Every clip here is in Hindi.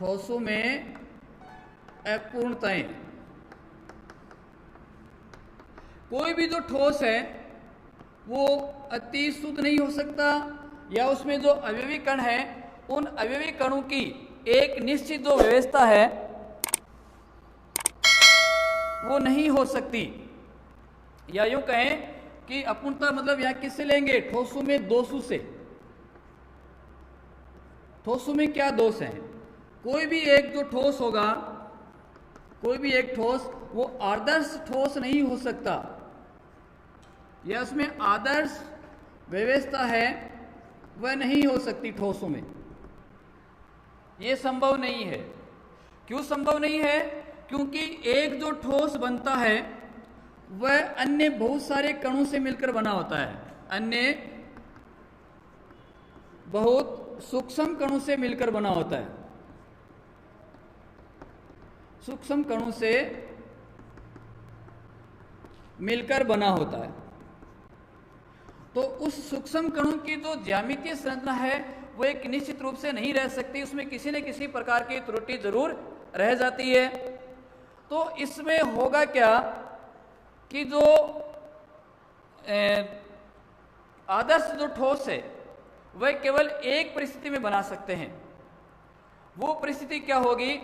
ठोसों में अपूर्णताएं। कोई भी जो ठोस है वो अति शुद्ध नहीं हो सकता, या उसमें जो अवयवी कण है उन अवयवी कणों की एक निश्चित जो व्यवस्था है वो नहीं हो सकती। या यूं कहें कि अपूर्णता मतलब यहां किससे लेंगे? ठोसों में दोषों से। ठोसों में क्या दोष है? कोई भी एक जो ठोस होगा, कोई भी एक ठोस वो आदर्श ठोस नहीं हो सकता, या उसमें आदर्श व्यवस्था है वह नहीं हो सकती ठोसों में। ये संभव नहीं है। क्यों संभव नहीं है? क्योंकि एक जो ठोस बनता है वह अन्य बहुत सारे कणों से मिलकर बना होता है, अन्य बहुत सूक्ष्म कणों से मिलकर बना होता है, सूक्ष्म कणों से मिलकर बना होता है। तो उस सूक्ष्म कणों की जो ज्यामितीय संरचना है वो एक निश्चित रूप से नहीं रह सकती, उसमें किसी न किसी प्रकार की त्रुटि जरूर रह जाती है। तो इसमें होगा क्या कि जो आदर्श जो ठोस है वह केवल एक परिस्थिति में बना सकते हैं। वो परिस्थिति क्या होगी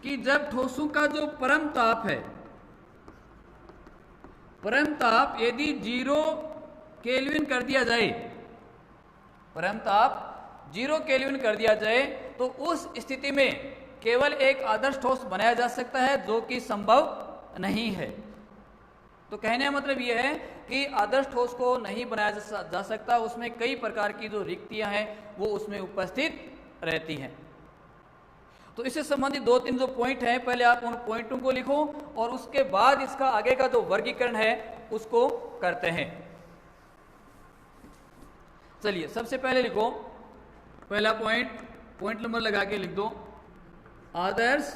कि जब ठोसों का जो परम ताप है, परम ताप यदि 0 केल्विन कर दिया जाए, परम ताप 0 केल्विन कर दिया जाए, तो उस स्थिति में केवल एक आदर्श ठोस बनाया जा सकता है, जो कि संभव नहीं है। तो कहने का मतलब यह है कि आदर्श ठोस को नहीं बनाया जा सकता, उसमें कई प्रकार की जो रिक्तियां हैं वो उसमें उपस्थित रहती हैं। तो इससे संबंधित 2-3 जो पॉइंट हैं, पहले आप उन पॉइंटों को लिखो और उसके बाद इसका आगे का जो वर्गीकरण है उसको करते हैं। चलिए, सबसे पहले लिखो पहला पॉइंट नंबर लगा के लिख दो, आदर्श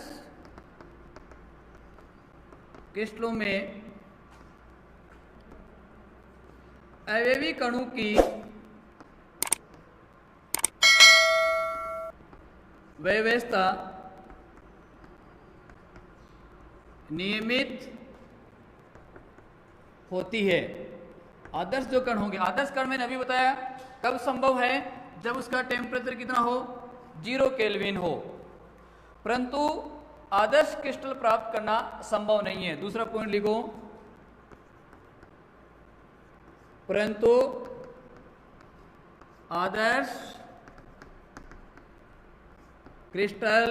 क्रिस्टलों में अवयवी कणों की व्यवस्था नियमित होती है। आदर्श जो कण होंगे, आदर्श कण मैंने अभी बताया कब संभव है? जब उसका टेम्परेचर कितना हो? 0 केल्विन हो। परंतु आदर्श क्रिस्टल प्राप्त करना संभव नहीं है। दूसरा पॉइंट लिखो, परंतु आदर्श क्रिस्टल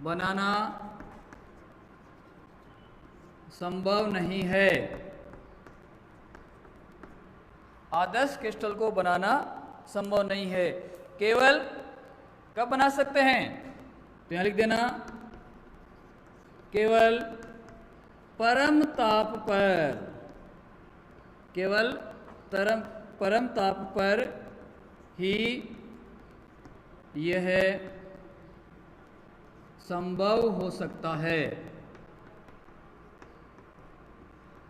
बनाना संभव नहीं है। आदर्श क्रिस्टल को बनाना संभव नहीं है। केवल कब बना सकते हैं? तो यहां लिख देना, केवल परम ताप पर, केवल परम ताप पर ही यह संभव हो सकता है।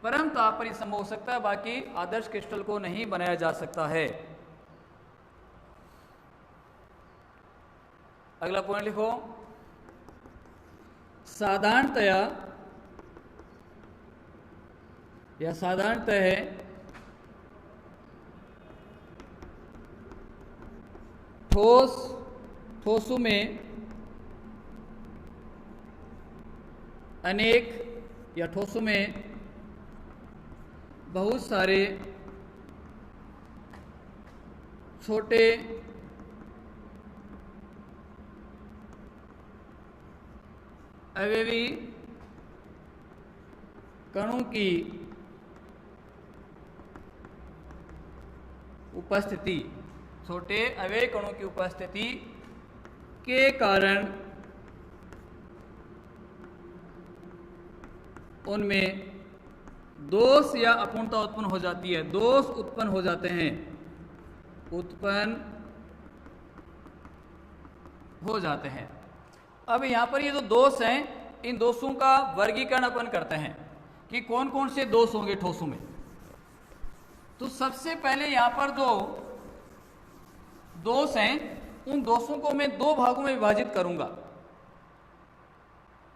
परम ताप पर ही संभव हो सकता है, बाकी आदर्श क्रिस्टल को नहीं बनाया जा सकता है। अगला पॉइंट लिखो, साधारणतया या साधारणतः ठोसों में अनेक या ठोसों में बहुत सारे छोटे अवयवी कणों की उपस्थिति, छोटे अवयवी कणों की उपस्थिति के कारण उनमें दोष या अपूर्णता उत्पन्न हो जाती है। दोष उत्पन्न हो जाते हैं, उत्पन्न हो जाते हैं। अब यहाँ पर ये जो दोष हैं, इन दोषों का वर्गीकरण अपन करते हैं कि कौन कौन से दोष होंगे ठोसों में। तो सबसे पहले यहाँ पर जो दोष हैं उन दोषों को मैं दो भागों में विभाजित करूंगा।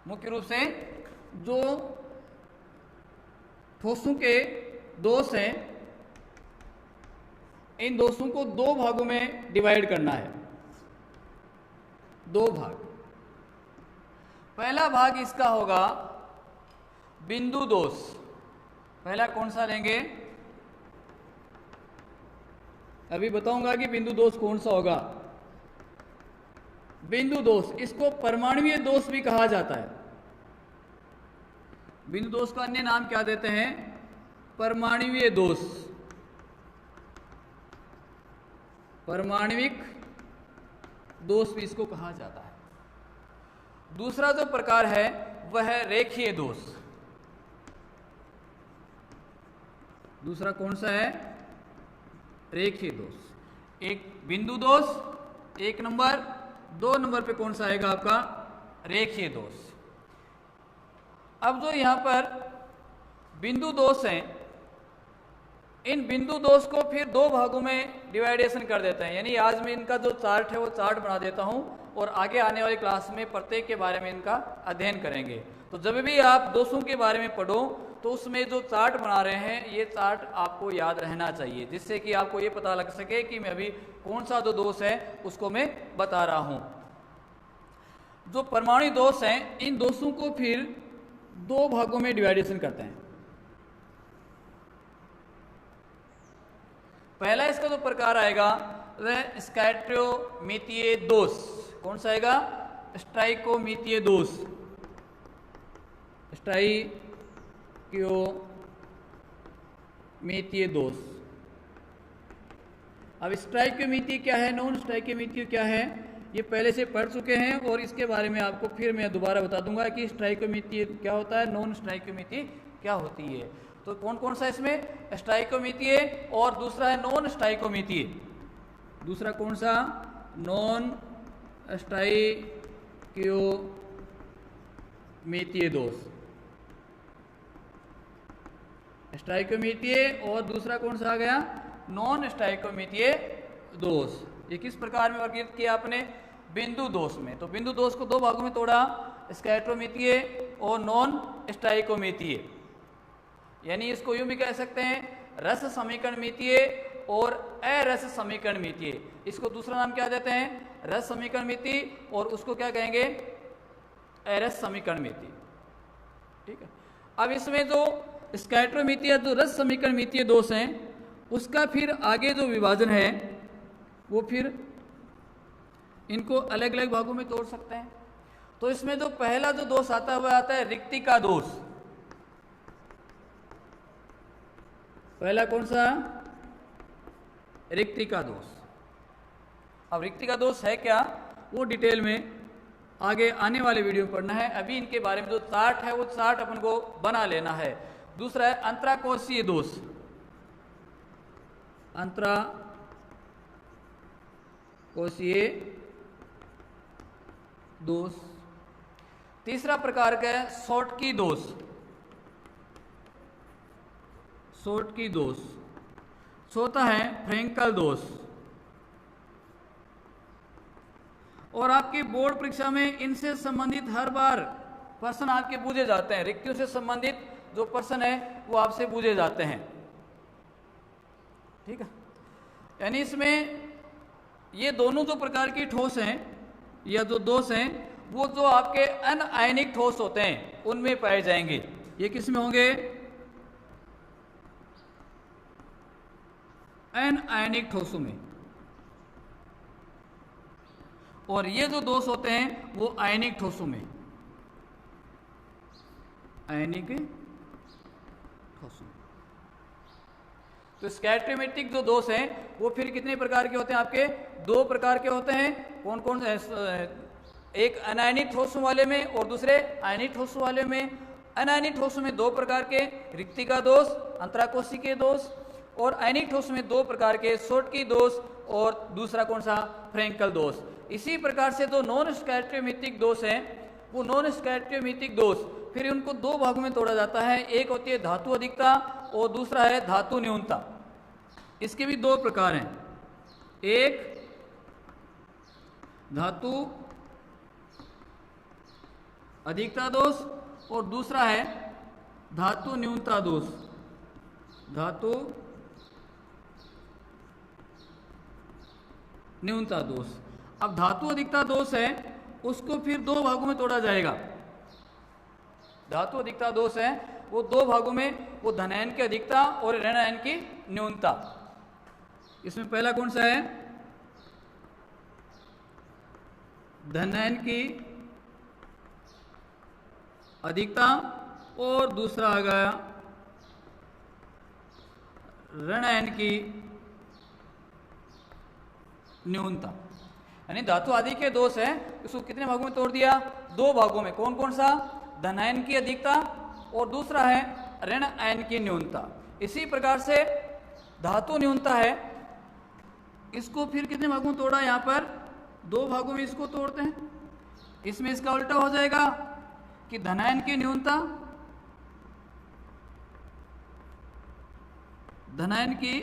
मुख्य रूप से जो ठोसों के दोष हैं, इन दोषों को दो भागों में डिवाइड करना है, दो भाग। पहला भाग इसका होगा बिंदु दोष। पहला कौन सा लेंगे, अभी बताऊंगा कि बिंदु दोष कौन सा होगा। बिंदु दोष, इसको परमाणुवीय दोष भी कहा जाता है। बिंदु दोष का अन्य नाम क्या देते हैं, परमाणुवीय दोष, परमाणविक दोष भी इसको कहा जाता है। दूसरा जो प्रकार है वह है रेखीय दोष। दूसरा कौन सा है, रेखीय दोष। एक बिंदु दोष एक नंबर, दो नंबर पे कौन सा आएगा आपका, रेखीय दोष। अब जो यहां पर बिंदु दोष हैं, इन बिंदु दोष को फिर दो भागों में डिवाइडेशन कर देते हैं। यानी आज मैं इनका जो चार्ट है वो चार्ट बना देता हूं और आगे आने वाली क्लास में प्रत्येक के बारे में इनका अध्ययन करेंगे। तो जब भी आप दोषों के बारे में पढ़ो तो उसमें जो चार्ट बना रहे हैं ये चार्ट आपको याद रहना चाहिए, जिससे कि आपको ये पता लग सके कि मैं अभी कौन सा जो दोष है उसको मैं बता रहा हूं। जो परमाणु दोष हैं, इन दोषों को फिर दो भागों में डिवाइडेशन करते हैं। पहला इसका जो प्रकार आएगा वह स्टैटियोमीतीय दोष। कौन सा आएगा, स्टाइकोमीतीय दोष, स्टाइकोमीतीय दोष। अब स्टाइकोमीतीय क्या है, नॉन स्टाइकोमीतीय क्या है, ये पहले से पढ़ चुके हैं और इसके बारे में आपको फिर मैं दोबारा बता दूंगा कि स्टाइकोमीतीय क्या होता है, नॉन स्टाइकोमीतीय क्या होती है। तो कौन कौन सा इसमें, स्टाइकोमीतीय और दूसरा है नॉन स्टाइकोमीतीय। दूसरा कौन सा, नॉन स्टाइकोमीतीय दोष, स्टाइकोमीतीय और दूसरा कौन सा आ गया, नॉन स्टाइकोमीतीय दोष। ये किस प्रकार में वर्गीकृत किया आपने, बिंदु दोष में। तो बिंदु दोष को दो भागों में तोड़ा, स्कैटरोमीतीय और नॉन स्टाइकोमीतीय। यानी इसको यूं भी कह सकते हैं रस समीकरणमीतीय और अरस समीकरणमीतीय। इसको दूसरा नाम क्या देते हैं, रस समीकरणमीतीय, और उसको क्या कहेंगे, अरस समीकरणमीतीय। ठीक है। अब इसमें जो स्कैटरोमीतीय, जो रस समीकरणमीतीय दोष हैं, उसका फिर आगे जो विभाजन है वो फिर इनको अलग अलग भागों में तोड़ सकते हैं। तो इसमें जो पहला जो दोष आता है वह आता है रिक्तिका दोष। पहला कौन सा, रिक्तिका दोष। अब रिक्तिका दोष है क्या, वो डिटेल में आगे आने वाले वीडियो में पढ़ना है। अभी इनके बारे में जो चार्ट है वो चार्ट अपन को बना लेना है। दूसरा है अंतराकोशीय दोष, अंतराकोशीय दोष। तीसरा प्रकार का है शॉटकी दोष, शॉटकी दोष। चौथा है फ्रेंकल दोष। और आपकी बोर्ड परीक्षा में इनसे संबंधित हर बार प्रश्न आपके पूछे जाते हैं। रिक्तियों से संबंधित जो प्रश्न है वो आपसे पूछे जाते हैं। ठीक है। यानी इसमें ये दोनों जो प्रकार की ठोस हैं या जो दोष हैं वो जो आपके अनआयनिक ठोस होते हैं उनमें पाए जाएंगे। ये किस में होंगे, अनआयनिक ठोसों में। और ये जो दोष होते हैं वो आयनिक ठोसों में, आयनिक ठोसों। तो स्कैटरोमेटिक जो दोष हैं वो फिर कितने प्रकार के होते हैं आपके, दो प्रकार के होते हैं। कौन कौन, एक अनायनिक ठोसों वाले में और दूसरे आयनिक ठोसों वाले में। अनायनिक ठोसों में दो प्रकार के, रिक्तिका दोष, अंतराकोशिकीय दोष, और आयनिक ठोस में दो प्रकार के, शॉटकी दोष और दूसरा कौन सा, फ्रेंकल दोष। इसी प्रकार से जो नॉन स्कैटरोमीटिक दोष हैं वो नॉन स्कैटरोमीटिक दोष फिर उनको दो भागों में तोड़ा जाता है। एक होती है धातु अधिकता और दूसरा है धातु न्यूनता। इसके भी दो प्रकार हैं, एक धातु अधिकता दोष और दूसरा है धातु न्यूनता दोष। धातु न्यूनता दोष। अब धातु अधिकता दोष है उसको फिर दो भागों में तोड़ा जाएगा। धातु अधिकता दोष है वो दो भागों में, वो धनायन की अधिकता और ऋणायन की न्यूनता। इसमें पहला कौन सा है? धनायन की अधिकता और दूसरा आ गया ऋणायन की न्यूनता। यानी धातु आदि के दोष है, इसको कितने भागों में तोड़ दिया? दो भागों में। कौन कौन सा? धनायन की अधिकता और दूसरा है ऋण आयन की न्यूनता। इसी प्रकार से धातु न्यूनता है, इसको फिर कितने भागों में तोड़ा? यहां पर दो भागों में इसको तोड़ते हैं। इसमें इसका उल्टा हो जाएगा कि धनायन की न्यूनता, धनायन की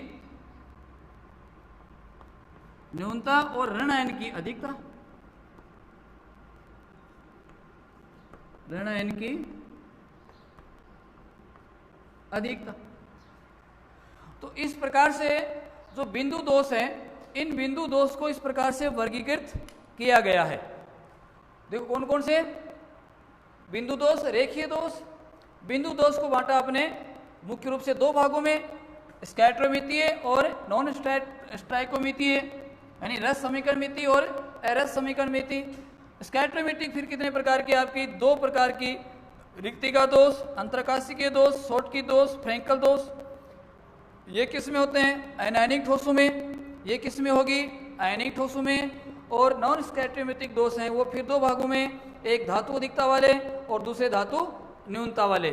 न्यूनता और ऋणायन की अधिकता, ऋणायन की अधिकता। तो इस प्रकार से जो बिंदु दोष है, इन बिंदु दोष को इस प्रकार से वर्गीकृत किया गया है। देखो कौन कौन से बिंदु दोष? रेखीय दोष। बिंदु दोष को बांटा आपने मुख्य रूप से दो भागों में, स्कैटरोमितीय और नॉन स्टाइकोमितीय, यानी रस समीकरणमिति और अरस समीकरणमिति। स्कैटरोमिति फिर कितने प्रकार की? आपकी दो प्रकार की, रिक्तिका दोष, अंतरकाशिकीय दोष, शॉटकी दोष, फ्रैंकल दोष। ये किस में होते हैं? आयनायनिक ठोसों में। ये किस में होगी? आयनिक ठोसों में। और नॉन स्कैटरोमितिक दोष हैं वो फिर दो भागों में, एक धातु अधिकता वाले और दूसरे धातु न्यूनता वाले।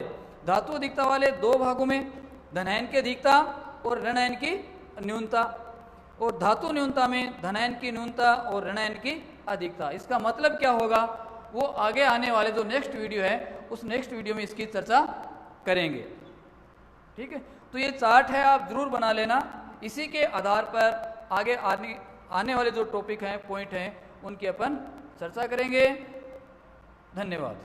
धातु अधिकता वाले दो भागों में, धनायन की अधिकता और ऋणायन की न्यूनता, और धातु न्यूनता में धनायन की न्यूनता और ऋणायन की अधिकता। इसका मतलब क्या होगा वो आगे आने वाले जो नेक्स्ट वीडियो है उस नेक्स्ट वीडियो में इसकी चर्चा करेंगे। ठीक है, तो ये चार्ट है, आप जरूर बना लेना। इसी के आधार पर आगे आने वाले जो टॉपिक हैं, पॉइंट हैं, उनकी अपन चर्चा करेंगे। धन्यवाद।